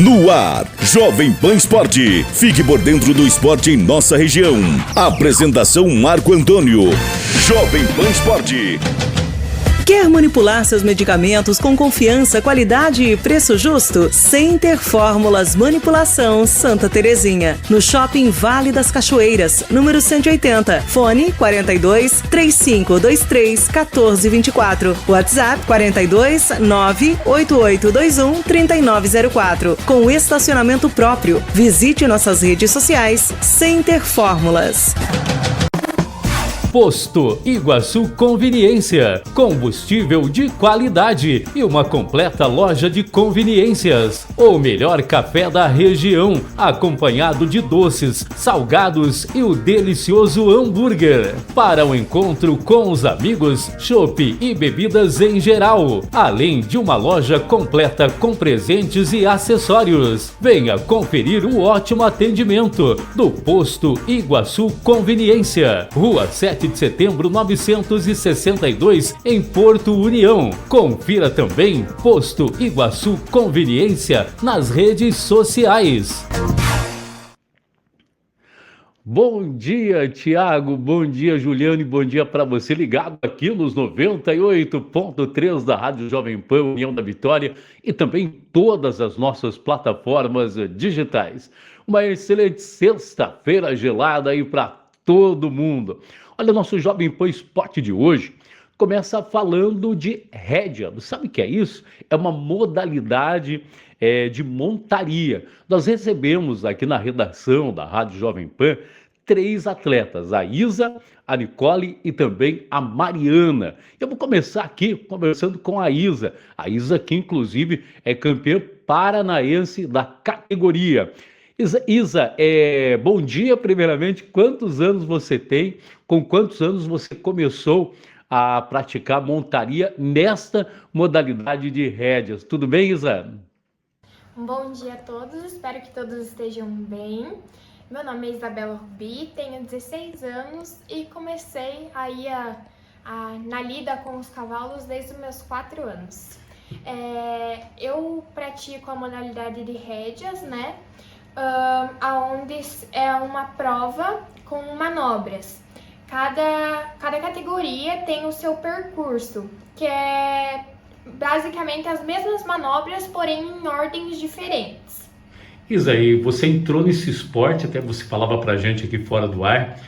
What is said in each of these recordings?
No ar, Jovem Pan Esporte. Fique por dentro do esporte em nossa região. Apresentação Marco Antônio. Jovem Pan Esporte. Quer manipular seus medicamentos com confiança, qualidade e preço justo? Center Fórmulas Manipulação Santa Terezinha. No Shopping Vale das Cachoeiras, número 180. Fone 42 3523 1424. WhatsApp 42 98821 3904. Com estacionamento próprio. Visite nossas redes sociais. Center Fórmulas. Posto Iguaçu Conveniência, combustível de qualidade e uma completa loja de conveniências. O melhor café da região, acompanhado de doces, salgados e o delicioso hambúrguer. Para o encontro com os amigos, chopp e bebidas em geral, além de uma loja completa com presentes e acessórios. Venha conferir o ótimo atendimento do Posto Iguaçu Conveniência, Rua 7 de Setembro 962, em Porto União. Confira também Posto Iguaçu Conveniência nas redes sociais. Bom dia, Tiago, bom dia, Juliane, bom dia para você ligado aqui nos 98.3 da Rádio Jovem Pan, União da Vitória, e também todas as nossas plataformas digitais. Uma excelente sexta-feira gelada aí para todo mundo. Olha, nosso Jovem Pan Esporte de hoje começa falando de rédea. Sabe o que é isso? É uma modalidade de montaria. Nós recebemos aqui na redação da Rádio Jovem Pan 3 atletas, a Isa, a Nicole e também a Mariana. Eu vou começar aqui conversando com a Isa. A Isa que inclusive é campeã paranaense da categoria. Isa, bom dia primeiramente. Quantos anos você tem? Com quantos anos você começou a praticar montaria nesta modalidade de rédeas? Tudo bem, Isa? Bom dia a todos, espero que todos estejam bem. Meu nome é Isabela Rubi, tenho 16 anos e comecei aí na lida com os cavalos desde os meus 4 anos. Eu pratico a modalidade de rédeas, né? Onde é uma prova com manobras. Cada categoria tem o seu percurso, que é basicamente as mesmas manobras, porém em ordens diferentes. Isa, e você entrou nesse esporte, até você falava pra gente aqui fora do ar,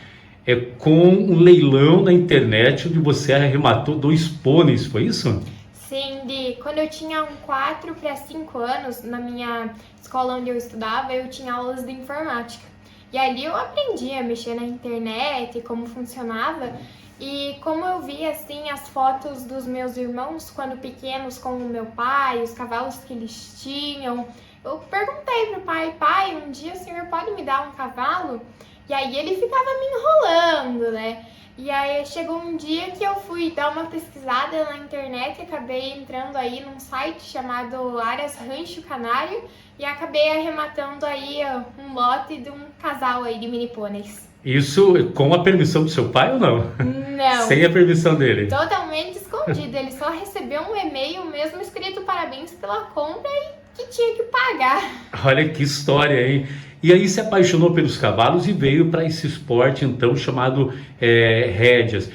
com um leilão na internet onde você arrematou 2 pôneis, foi isso? Sim, quando eu tinha 4 para 5 anos, na minha escola onde eu estudava, eu tinha aulas de informática. E ali eu aprendi a mexer na internet, como funcionava. E como eu vi assim as fotos dos meus irmãos quando pequenos com o meu pai, os cavalos que eles tinham, eu perguntei pro pai, um dia o senhor pode me dar um cavalo? E aí ele ficava me enrolando, né? E aí chegou um dia que eu fui dar uma pesquisada na internet e acabei entrando aí num site chamado Aras Rancho Canário e acabei arrematando aí um lote de um casal aí de mini pôneis. Isso com a permissão do seu pai ou não? Não. Sem a permissão dele? Totalmente escondido. Ele só recebeu um e-mail mesmo escrito parabéns pela compra e que tinha que pagar. Olha que história, hein? E aí se apaixonou pelos cavalos e veio para esse esporte então chamado rédeas.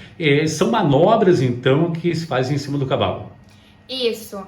São manobras então que se fazem em cima do cavalo. Isso.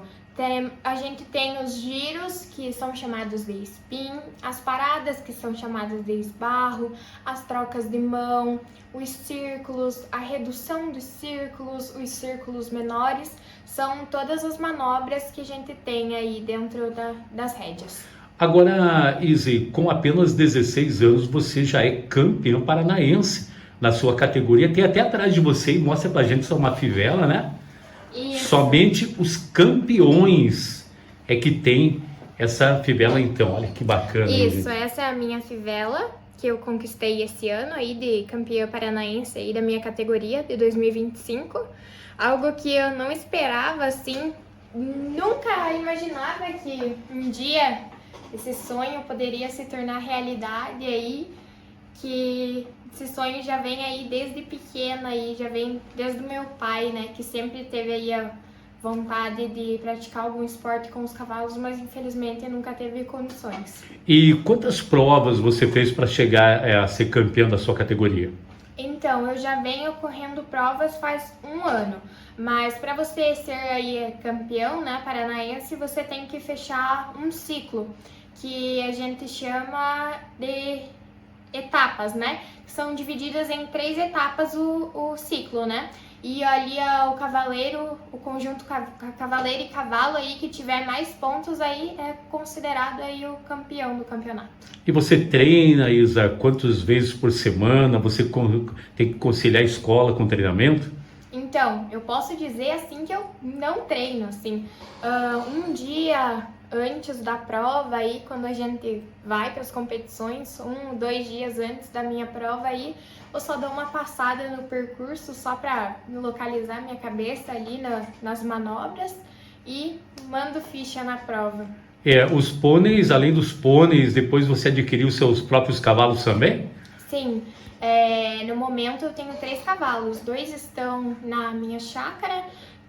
A gente tem os giros, que são chamados de spin, as paradas, que são chamadas de esbarro, as trocas de mão, os círculos, a redução dos círculos, os círculos menores, são todas as manobras que a gente tem aí dentro das rédeas. Agora, Izzy, com apenas 16 anos, você já é campeã paranaense na sua categoria. Tem até atrás de você, e mostra pra gente, isso é uma fivela, né? Isso. Somente os campeões é que tem essa fivela, então. Olha que bacana. Isso, essa é a minha fivela, que eu conquistei esse ano aí de campeã paranaense aí da minha categoria de 2025. Algo que eu não esperava, assim, nunca imaginava que um dia esse sonho poderia se tornar realidade aí, que esse sonho já vem aí desde pequena, aí já vem desde o meu pai, né, que sempre teve aí vontade de praticar algum esporte com os cavalos, mas infelizmente nunca teve condições. E quantas provas você fez para chegar a ser campeã da sua categoria? Então, eu já venho correndo provas faz um ano, mas para você ser aí campeão, né, paranaense, você tem que fechar um ciclo, que a gente chama de etapas, né? São divididas em 3 etapas o ciclo, né? E ali o cavaleiro, o conjunto cavaleiro e cavalo aí que tiver mais pontos aí é considerado aí o campeão do campeonato. E você treina, Isa, quantas vezes por semana? Você tem que conciliar a escola com treinamento? Então, eu posso dizer assim que eu não treino, assim, um dia antes da prova aí, quando a gente vai para as competições, 2 dias antes da minha prova aí, eu só dou uma passada no percurso só para localizar minha cabeça ali nas manobras e mando ficha na prova. Os pôneis, além dos pôneis, depois você adquiriu seus próprios cavalos também? Sim, no momento eu tenho 3 cavalos, 2 estão na minha chácara,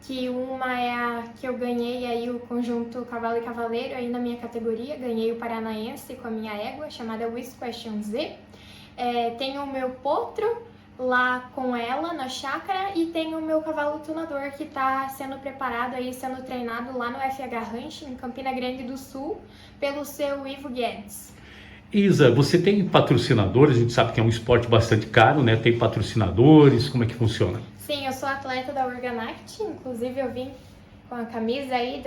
que uma é a que eu ganhei aí o conjunto cavalo e cavaleiro aí na minha categoria, ganhei o paranaense com a minha égua, chamada Wiz Question Z. Tenho o meu potro lá com ela na chácara e tenho o meu cavalo tunador que está sendo preparado aí, sendo treinado lá no FH Ranch, em Campina Grande do Sul, pelo seu Ivo Guedes. Isa, você tem patrocinadores? A gente sabe que é um esporte bastante caro, né? Tem patrocinadores, como é que funciona? Sim, eu sou atleta da Organact, inclusive eu vim com a camisa aí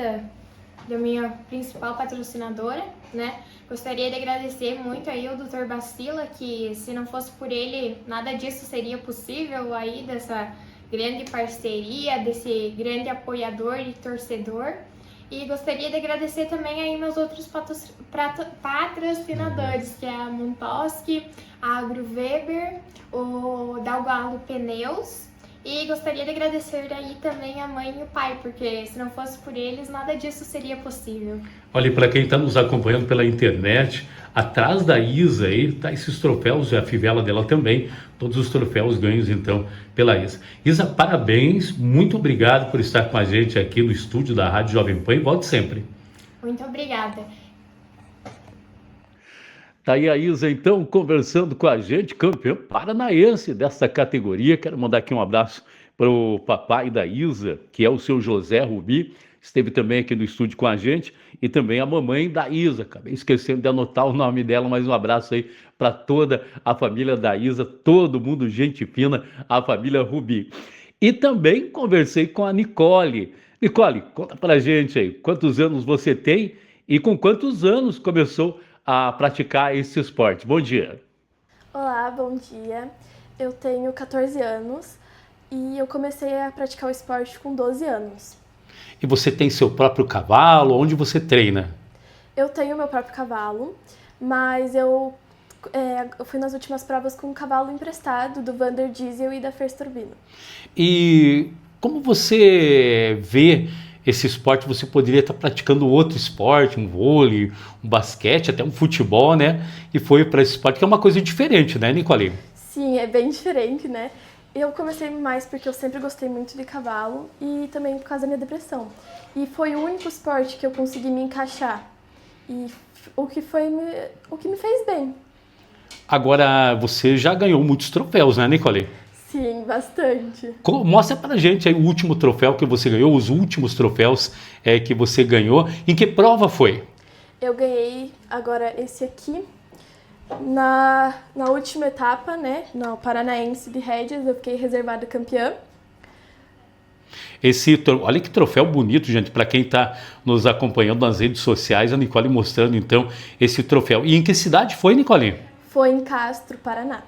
da minha principal patrocinadora, né? Gostaria de agradecer muito aí ao Dr. Bastila, que se não fosse por ele, nada disso seria possível aí, dessa grande parceria, desse grande apoiador e torcedor. E gostaria de agradecer também aí meus outros patrocinadores, que é a Montoski, a Agro Weber, o Dalgalo Pneus. E gostaria de agradecer aí também a mãe e o pai, porque se não fosse por eles, nada disso seria possível. Olha, para quem está nos acompanhando pela internet, atrás da Isa aí tá esses troféus, a fivela dela também, todos os troféus ganhos então pela Isa. Isa, parabéns, muito obrigado por estar com a gente aqui no estúdio da Rádio Jovem Pan e volte sempre. Muito obrigada. Tá aí a Isa, então, conversando com a gente, campeão paranaense dessa categoria. Quero mandar aqui um abraço para o papai da Isa, que é o seu José Rubi, esteve também aqui no estúdio com a gente, e também a mamãe da Isa. Acabei esquecendo de anotar o nome dela, mas um abraço aí para toda a família da Isa, todo mundo gente fina, a família Rubi. E também conversei com a Nicole. Nicole, conta pra gente aí, quantos anos você tem e com quantos anos começou a praticar esse esporte? Bom dia. Olá, bom dia. Eu tenho 14 anos e eu comecei a praticar o esporte com 12 anos. E você tem seu próprio cavalo? Onde você treina? Eu tenho meu próprio cavalo, mas eu fui nas últimas provas com um cavalo emprestado do Vander Diesel e da First Turbino. E como você vê esse esporte? Você poderia estar praticando outro esporte, um vôlei, um basquete, até um futebol, né? E foi para esse esporte, que é uma coisa diferente, né, Nicole? Sim, é bem diferente, né? Eu comecei mais porque eu sempre gostei muito de cavalo e também por causa da minha depressão. E foi o único esporte que eu consegui me encaixar. E o que me fez bem. Agora, você já ganhou muitos troféus, né, Nicole? Sim, bastante. Mostra pra gente aí o último troféu que você ganhou, os últimos troféus que você ganhou. Em que prova foi? Eu ganhei agora esse aqui, na última etapa, né, no Paranaense de rédeas, eu fiquei reservada campeã. Olha que troféu bonito, gente, para quem está nos acompanhando nas redes sociais, a Nicole mostrando então esse troféu. E em que cidade foi, Nicole? Foi em Castro, Paraná.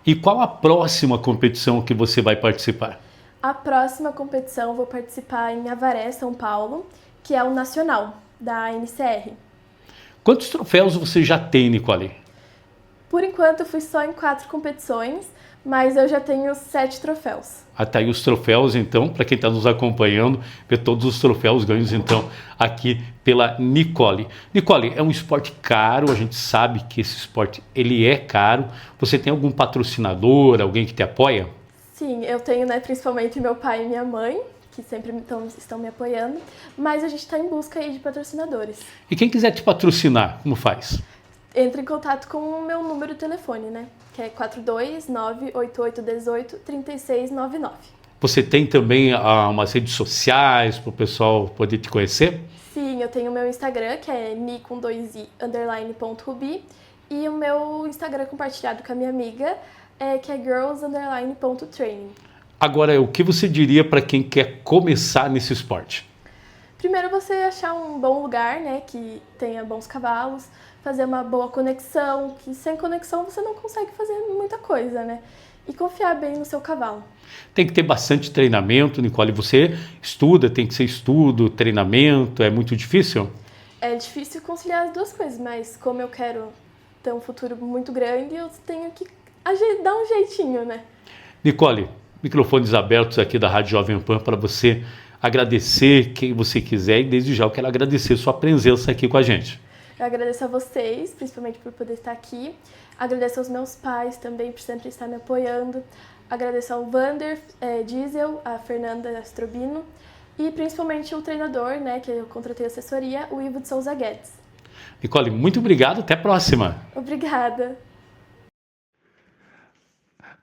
E qual a próxima competição que você vai participar? A próxima competição eu vou participar em Avaré, São Paulo, que é o nacional da NCR. Quantos troféus você já tem, Nicole? Por enquanto eu fui só em 4 competições, mas eu já tenho 7 troféus. Até aí os troféus, então, para quem está nos acompanhando, ver todos os troféus ganhos, então, aqui pela Nicole. Nicole, é um esporte caro, a gente sabe que esse esporte, ele é caro. Você tem algum patrocinador, alguém que te apoia? Sim, eu tenho, né, principalmente meu pai e minha mãe, que sempre estão me apoiando, mas a gente está em busca aí de patrocinadores. E quem quiser te patrocinar, como faz? Entre em contato com o meu número de telefone, né? Que é 42988183699. Você tem também umas redes sociais para o pessoal poder te conhecer? Sim, eu tenho o meu Instagram, que é ni_ruby, e o meu Instagram compartilhado com a minha amiga, que é girls_training. Agora, o que você diria para quem quer começar nesse esporte? Primeiro você achar um bom lugar, né, que tenha bons cavalos, fazer uma boa conexão, que sem conexão você não consegue fazer muita coisa, né? E confiar bem no seu cavalo. Tem que ter bastante treinamento, Nicole. Você estuda, tem que ser estudo, treinamento, é muito difícil? É difícil conciliar as duas coisas, mas como eu quero ter um futuro muito grande, eu tenho que dar um jeitinho, né? Nicole, microfones abertos aqui da Rádio Jovem Pan para você agradecer quem você quiser, e desde já eu quero agradecer sua presença aqui com a gente. Eu agradeço a vocês, principalmente por poder estar aqui. Agradeço aos meus pais também por sempre estar me apoiando. Agradeço ao Vander Diesel, a Fernanda Astrobino e principalmente o treinador, né, que eu contratei assessoria, o Ivo de Souza Guedes. Nicole, muito obrigado, até a próxima. Obrigada.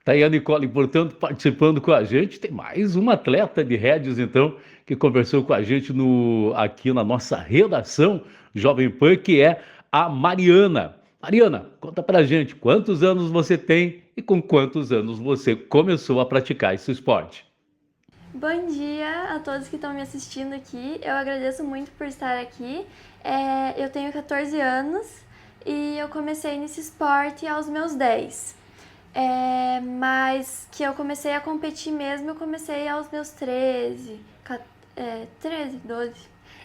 Tá aí a Nicole, portanto, participando com a gente. Tem mais uma atleta de rédeas, então, que conversou com a gente aqui na nossa redação Jovem Pan, que é a Mariana. Mariana, conta pra gente quantos anos você tem e com quantos anos você começou a praticar esse esporte. Bom dia a todos que estão me assistindo aqui. Eu agradeço muito por estar aqui. Eu tenho 14 anos e eu comecei nesse esporte aos meus 10. Mas que eu comecei a competir mesmo, eu comecei aos meus 13, 12.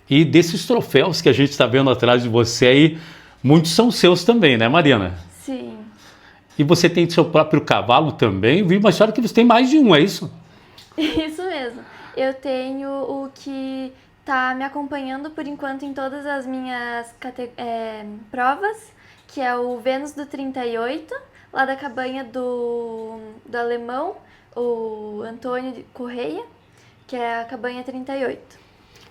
E desses troféus que a gente está vendo atrás de você aí, muitos são seus também, né, Mariana? Sim. E você tem seu próprio cavalo também? Vi uma história que você tem mais de um, é isso? Isso mesmo. Eu tenho o que está me acompanhando por enquanto em todas as minhas provas, que é o Vênus do 38, lá da cabanha do alemão, o Antônio Correia, que é a cabanha 38.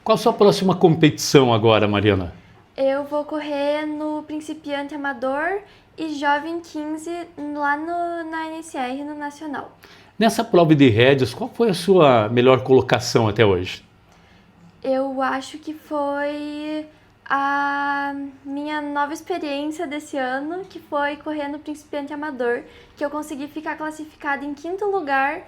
Qual a sua próxima competição agora, Mariana? Eu vou correr no Principiante Amador e Jovem 15 lá na NSR, no Nacional. Nessa prova de rédeas, qual foi a sua melhor colocação até hoje? Eu acho que foi a minha nova experiência desse ano, que foi correr no Principiante Amador, que eu consegui ficar classificada em 5º lugar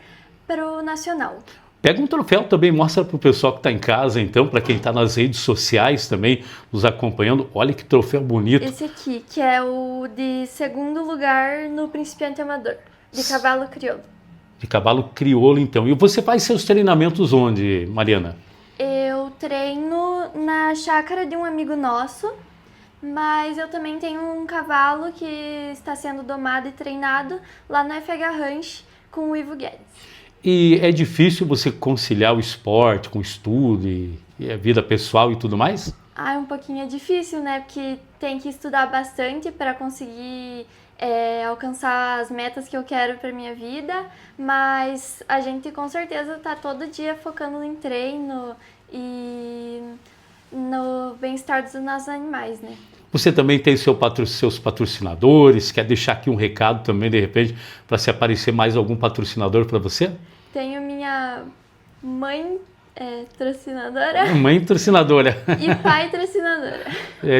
para o Nacional. Pega um troféu também, mostra para o pessoal que está em casa, então, para quem está nas redes sociais também, nos acompanhando. Olha que troféu bonito. Esse aqui, que é o de 2º lugar no Principiante Amador, de cavalo crioulo. De cavalo crioulo, então. E você faz seus treinamentos onde, Mariana? Eu treino na chácara de um amigo nosso, mas eu também tenho um cavalo que está sendo domado e treinado lá no FH Ranch com o Ivo Guedes. E é difícil você conciliar o esporte com o estudo e a vida pessoal e tudo mais? Um pouquinho é difícil, né? Porque tem que estudar bastante para conseguir alcançar as metas que eu quero para minha vida, mas a gente com certeza está todo dia focando em treino e no bem-estar dos nossos animais, né? Você também tem seus patrocinadores? Quer deixar aqui um recado também, de repente, para se aparecer mais algum patrocinador para você? Tenho minha mãe patrocinadora. Mãe patrocinadora. E pai patrocinadora.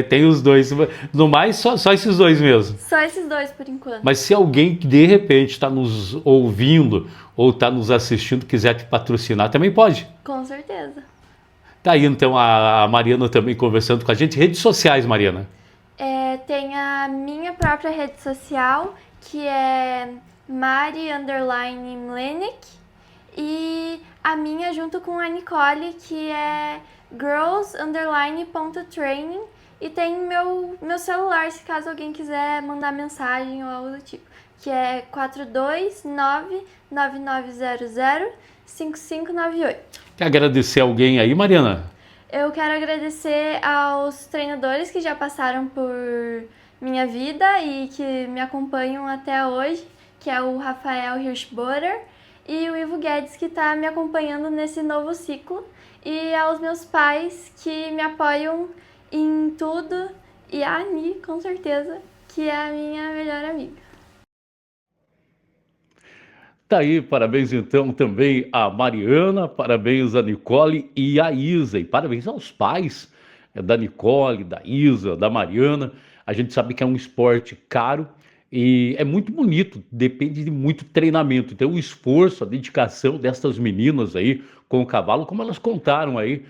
Tem os dois. No mais, só esses dois mesmo. Só esses dois, por enquanto. Mas se alguém que de repente está nos ouvindo ou está nos assistindo quiser te patrocinar, também pode? Com certeza. Tá aí então a Mariana também conversando com a gente. Redes sociais, Mariana? Tem a minha própria rede social, que é Mari_Mlenick, e a minha junto com a Nicole, que é girls_training, e tem meu celular, se caso alguém quiser mandar mensagem ou algo do tipo, que é 429-9900-5598. Quer agradecer alguém aí, Mariana? Eu quero agradecer aos treinadores que já passaram por minha vida e que me acompanham até hoje, que é o Rafael Hirschboder e o Ivo Guedes, que está me acompanhando nesse novo ciclo, e aos meus pais, que me apoiam em tudo, e a Ani, com certeza, que é a minha melhor amiga. Tá aí, parabéns então também a Mariana, parabéns a Nicole e a Isa, e parabéns aos pais da Nicole, da Isa, da Mariana. A gente sabe que é um esporte caro e é muito bonito, depende de muito treinamento. Então o esforço, a dedicação dessas meninas aí com o cavalo, como elas contaram aí,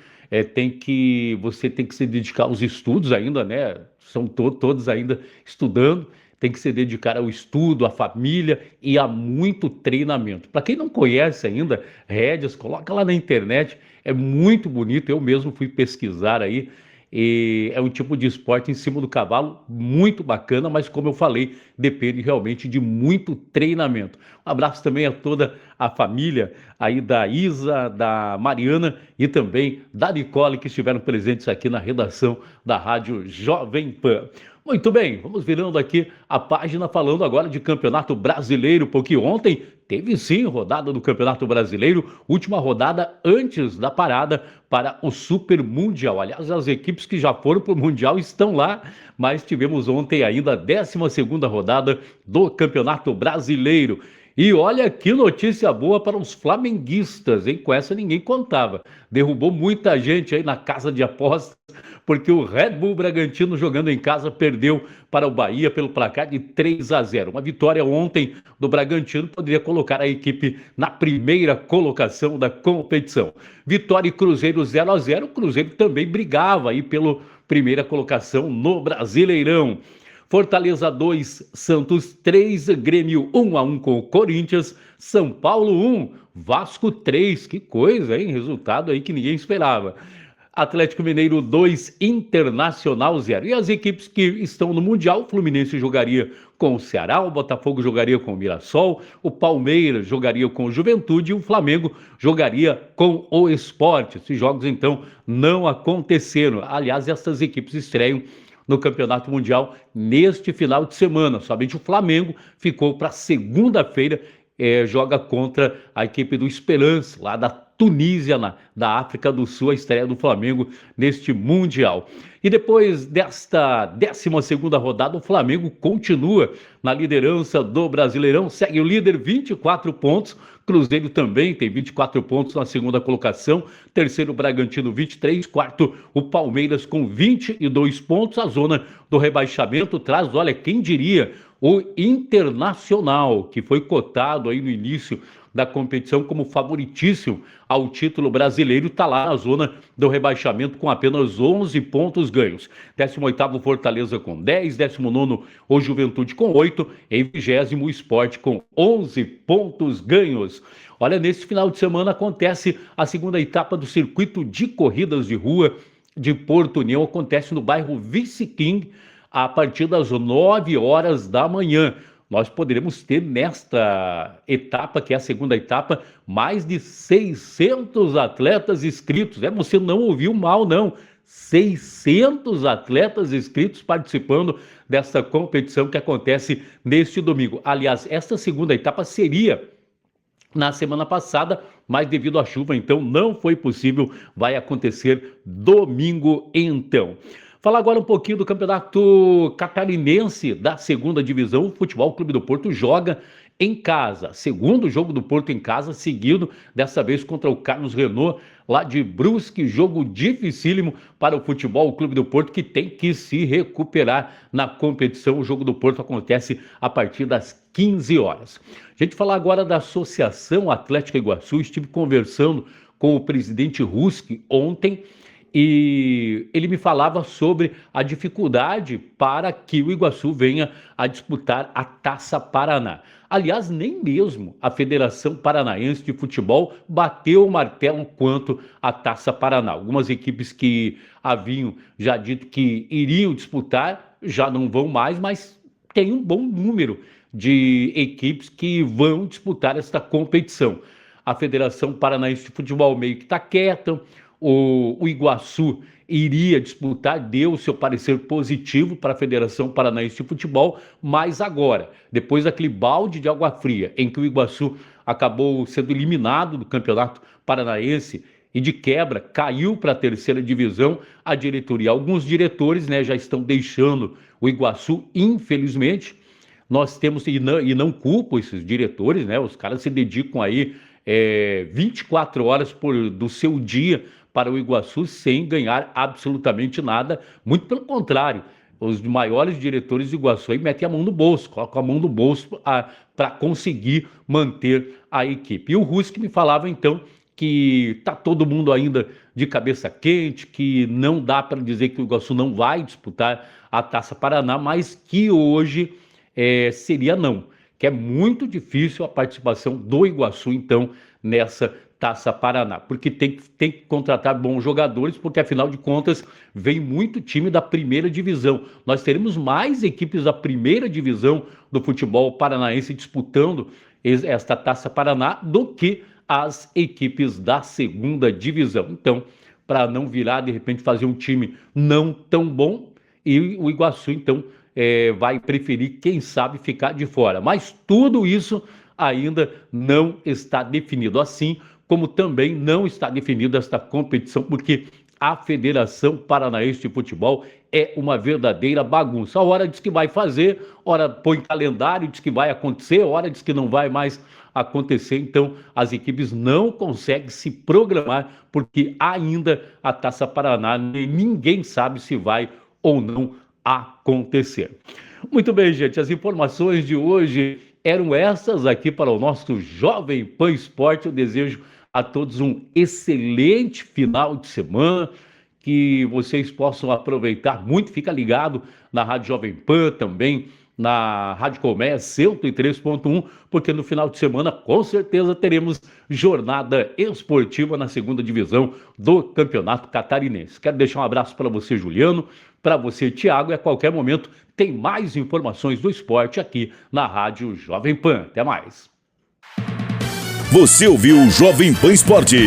você tem que se dedicar aos estudos ainda, né? São todos ainda estudando. Tem que se dedicar ao estudo, à família e a muito treinamento. Para quem não conhece ainda, rédeas, coloca lá na internet, é muito bonito. Eu mesmo fui pesquisar aí. E é um tipo de esporte em cima do cavalo muito bacana, mas como eu falei, depende realmente de muito treinamento. Um abraço também a toda a família aí da Isa, da Mariana e também da Nicole, que estiveram presentes aqui na redação da Rádio Jovem Pan. Muito bem, vamos virando aqui a página falando agora de Campeonato Brasileiro, porque ontem teve sim rodada do Campeonato Brasileiro, última rodada antes da parada para o Super Mundial. Aliás, as equipes que já foram para o Mundial estão lá, mas tivemos ontem ainda a 12ª rodada do Campeonato Brasileiro. E olha que notícia boa para os flamenguistas, hein? Com essa ninguém contava. Derrubou muita gente aí na casa de apostas, porque o Red Bull Bragantino, jogando em casa, perdeu para o Bahia pelo placar de 3-0. Uma vitória ontem do Bragantino poderia colocar a equipe na primeira colocação da competição. Vitória e Cruzeiro 0-0. O Cruzeiro também brigava aí pela primeira colocação no Brasileirão. Fortaleza 2, Santos 3, Grêmio 1-1 com o Corinthians, São Paulo 1, Vasco 3, que coisa, hein? Resultado aí que ninguém esperava. Atlético Mineiro 2, Internacional 0. E as equipes que estão no Mundial, o Fluminense jogaria com o Ceará, o Botafogo jogaria com o Mirassol, o Palmeiras jogaria com o Juventude e o Flamengo jogaria com o Sport. Esses jogos, então, não aconteceram. Aliás, essas equipes estreiam no Campeonato Mundial neste final de semana. Somente o Flamengo ficou para segunda-feira, joga contra a equipe do Esperance, lá da Tunísia, da África do Sul, a estreia do Flamengo neste Mundial. E depois desta 12ª rodada, o Flamengo continua na liderança do Brasileirão, segue o líder, 24 pontos, Cruzeiro também tem 24 pontos na segunda colocação, terceiro Bragantino 23, quarto o Palmeiras com 22 pontos, a zona do rebaixamento traz, olha, quem diria, o Internacional, que foi cotado aí no início da competição como favoritíssimo ao título brasileiro, está lá na zona do rebaixamento com apenas 11 pontos ganhos. 18º Fortaleza com 10, 19º o Juventude com 8, em 20º o Sport com 11 pontos ganhos. Olha, nesse final de semana acontece a segunda etapa do circuito de corridas de rua de Porto União, acontece no bairro Vice-King, a partir das 9 horas da manhã. Nós poderemos ter nesta etapa, que é a segunda etapa, mais de 600 atletas inscritos. Você não ouviu mal, não. 600 atletas inscritos participando dessa competição que acontece neste domingo. Aliás, esta segunda etapa seria na semana passada, mas devido à chuva, então, não foi possível. Vai acontecer domingo, então. Falar agora um pouquinho do campeonato catarinense da segunda divisão. O Futebol Clube do Porto joga em casa. Segundo jogo do Porto em casa, seguido dessa vez contra o Carlos Renault, lá de Brusque. Jogo dificílimo para o Futebol Clube do Porto, que tem que se recuperar na competição. O jogo do Porto acontece a partir das 15 horas. A gente falar agora da Associação Atlética Iguaçu. Estive conversando com o presidente Ruski ontem, e ele me falava sobre a dificuldade para que o Iguaçu venha a disputar a Taça Paraná. Aliás, nem mesmo a Federação Paranaense de Futebol bateu o martelo quanto à Taça Paraná. Algumas equipes que haviam já dito que iriam disputar já não vão mais, mas tem um bom número de equipes que vão disputar esta competição. A Federação Paranaense de Futebol meio que está quieta. O Iguaçu, iria disputar, deu o seu parecer positivo para a Federação Paranaense de Futebol, mas agora, depois daquele balde de água fria em que o Iguaçu acabou sendo eliminado do Campeonato Paranaense e de quebra caiu para a terceira divisão, a diretoria, alguns diretores, né, já estão deixando o Iguaçu, infelizmente. Nós temos, e não culpo esses diretores, né, os caras se dedicam aí 24 horas do seu dia para o Iguaçu sem ganhar absolutamente nada, muito pelo contrário. Os maiores diretores do Iguaçu aí metem a mão no bolso, colocam a mão no bolso para conseguir manter a equipe. E o Ruski me falava então que está todo mundo ainda de cabeça quente, que não dá para dizer que o Iguaçu não vai disputar a Taça Paraná, mas que hoje seria não, que é muito difícil a participação do Iguaçu então nessa Taça Paraná, porque tem que contratar bons jogadores, porque afinal de contas vem muito time da primeira divisão. Nós teremos mais equipes da primeira divisão do futebol paranaense disputando esta Taça Paraná do que as equipes da segunda divisão. Então, para não virar, de repente, fazer um time não tão bom, e o Iguaçu, então, vai preferir, quem sabe, ficar de fora. Mas tudo isso ainda não está definido, assim como também não está definida esta competição, porque a Federação Paranaense de Futebol é uma verdadeira bagunça. A hora diz que vai fazer, hora põe calendário, diz que vai acontecer, hora diz que não vai mais acontecer. Então, as equipes não conseguem se programar, porque ainda a Taça Paraná, ninguém sabe se vai ou não acontecer. Muito bem, gente, as informações de hoje eram essas aqui para o nosso Jovem Pan Esporte. Eu desejo a todos um excelente final de semana, que vocês possam aproveitar muito. Fica ligado na Rádio Jovem Pan, também na Rádio Colmeia 103.1, porque no final de semana com certeza teremos jornada esportiva na segunda divisão do Campeonato Catarinense. Quero deixar um abraço para você, Juliano, para você, Tiago, e a qualquer momento tem mais informações do esporte aqui na Rádio Jovem Pan. Até mais. Você ouviu o Jovem Pan Esporte.